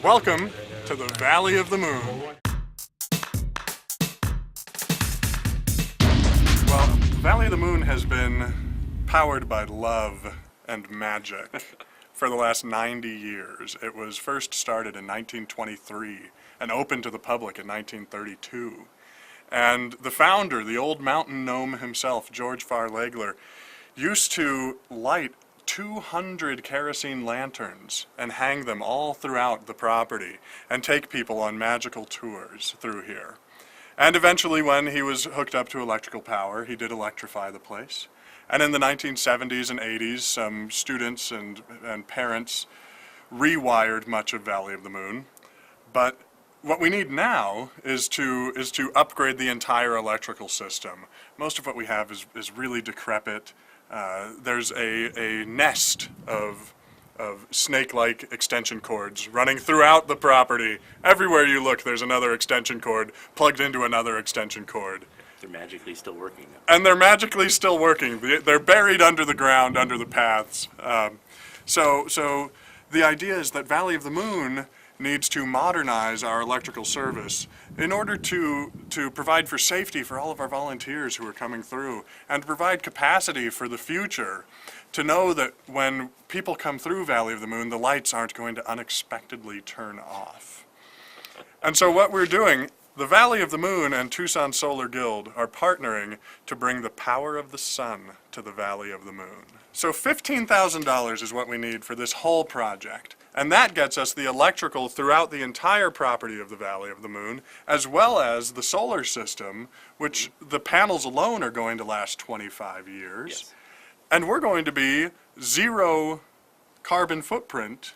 Welcome to the Valley of the Moon. Well, Valley of the Moon has been powered by love and magic for the last 90 years. It was first started in 1923 and opened to the public in 1932. And the founder, the old mountain gnome himself, George Farr-Legler, used to light 200 kerosene lanterns and hang them all throughout the property and take people on magical tours through here. And eventually, when he was hooked up to electrical power, he did electrify the place. And in the 1970s and 80s, some students and parents rewired much of Valley of the Moon. But what we need now is to upgrade the entire electrical system. Most of what we have is really decrepit. There's a nest of snake-like extension cords running throughout the property. Everywhere you look, there's another extension cord plugged into another extension cord. They're magically still working now. And they're magically still working. They're buried under the ground, under the paths. So the idea is that Valley of the Moon needs to modernize our electrical service in order to provide for safety for all of our volunteers who are coming through, and provide capacity for the future to know that when people come through Valley of the Moon, the lights aren't going to unexpectedly turn off. And so what we're doing, the Valley of the Moon and Tucson Solar Guild are partnering to bring the power of the sun to the Valley of the Moon. So $15,000 is what we need for this whole project. And that gets us the electrical throughout the entire property of the Valley of the Moon, as well as the solar system, which the panels alone are going to last 25 years. Yes. And we're going to be zero carbon footprint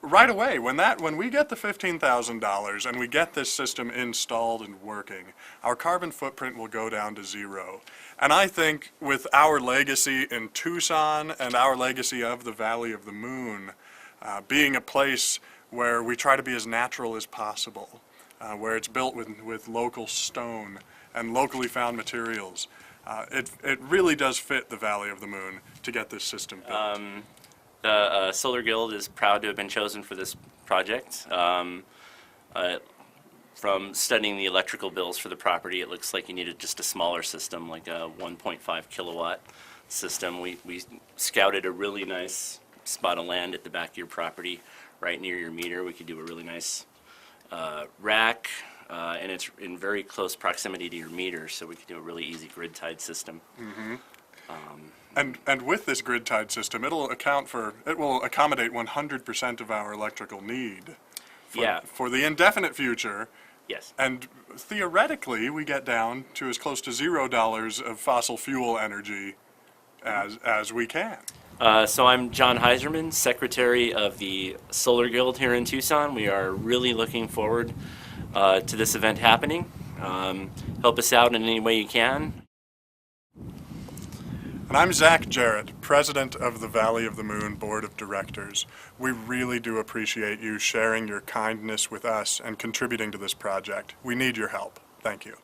right away. When we get the $15,000 and we get this system installed and working, our carbon footprint will go down to zero. And I think with our legacy in Tucson and our legacy of the Valley of the Moon, being a place where we try to be as natural as possible, where it's built with local stone and locally found materials, it really does fit the Valley of the Moon to get this system built. The Solar Guild is proud to have been chosen for this project. From studying the electrical bills for the property, it looks like you needed just a smaller system, like a 1.5 kilowatt system. We scouted a really nice spot of land at the back of your property, right near your meter. We could do a really nice rack, and it's in very close proximity to your meter, so we could do a really easy grid-tied system. Mm-hmm. And with this grid-tied system, it will accommodate 100% of our electrical need for the indefinite future. Yes. And theoretically, we get down to as close to $0 of fossil fuel energy as we can. So I'm John Heiserman, Secretary of the Solar Guild here in Tucson. We are really looking forward to this event happening. Help us out in any way you can. And I'm Zach Jarrett, President of the Valley of the Moon Board of Directors. We really do appreciate you sharing your kindness with us and contributing to this project. We need your help. Thank you.